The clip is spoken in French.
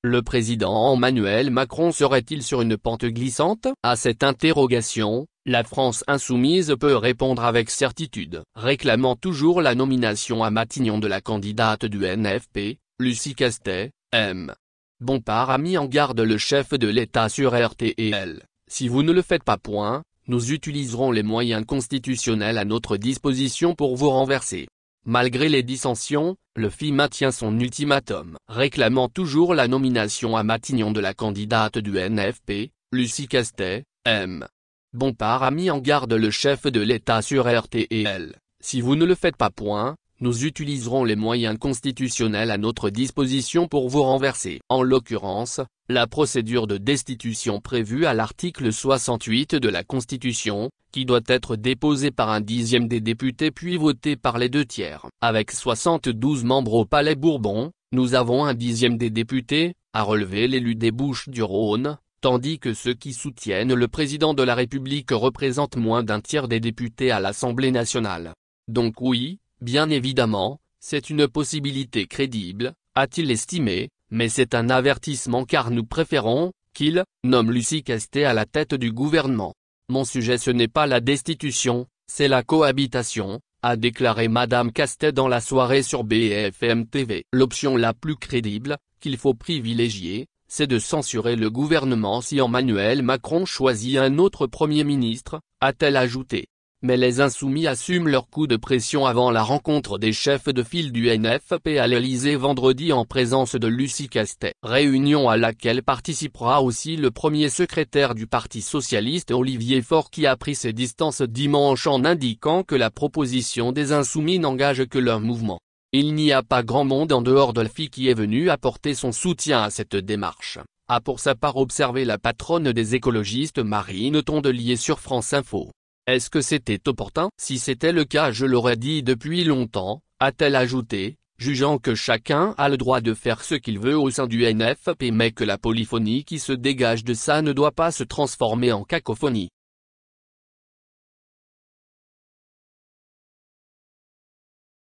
Le président Emmanuel Macron serait-il sur une pente glissante? À cette interrogation, la France insoumise peut répondre avec certitude, réclamant toujours la nomination à Matignon de la candidate du NFP, Lucie Castet. M. Bompard a mis en garde le chef de l'État sur RTL. Si vous ne le faites pas point, nous utiliserons les moyens constitutionnels à notre disposition pour vous renverser. Malgré les dissensions, le FI maintient son ultimatum, réclamant toujours la nomination à Matignon de la candidate du NFP, Lucie Castet. M. Bompard a mis en garde le chef de l'État sur RTL. Si vous ne le faites pas point, nous utiliserons les moyens constitutionnels à notre disposition pour vous renverser. En l'occurrence, la procédure de destitution prévue à l'article 68 de la Constitution, qui doit être déposée par un dixième des députés puis votée par les 2/3. Avec 72 membres au Palais Bourbon, nous avons un dixième des députés, a relevé l'élu des Bouches-du-Rhône, tandis que ceux qui soutiennent le président de la République représentent moins d'un tiers des députés à l'Assemblée nationale. Donc oui, bien évidemment, c'est une possibilité crédible, a-t-il estimé, mais c'est un avertissement car nous préférons qu'il nomme Lucie Castet à la tête du gouvernement. Mon sujet ce n'est pas la destitution, c'est la cohabitation, a déclaré Madame Castet dans la soirée sur BFM TV. L'option la plus crédible, qu'il faut privilégier, c'est de censurer le gouvernement si Emmanuel Macron choisit un autre Premier ministre, a-t-elle ajouté. Mais les Insoumis assument leur coup de pression avant la rencontre des chefs de file du NFP à l'Élysée vendredi en présence de Lucie Castet. Réunion à laquelle participera aussi le premier secrétaire du Parti socialiste Olivier Faure qui a pris ses distances dimanche en indiquant que la proposition des Insoumis n'engage que leur mouvement. Il n'y a pas grand monde en dehors de LFI qui est venu apporter son soutien à cette démarche, a pour sa part observé la patronne des écologistes Marine Tondelier sur France Info. Est-ce que c'était opportun? Si c'était le cas je l'aurais dit depuis longtemps, a-t-elle ajouté, jugeant que chacun a le droit de faire ce qu'il veut au sein du NFP mais que la polyphonie qui se dégage de ça ne doit pas se transformer en cacophonie.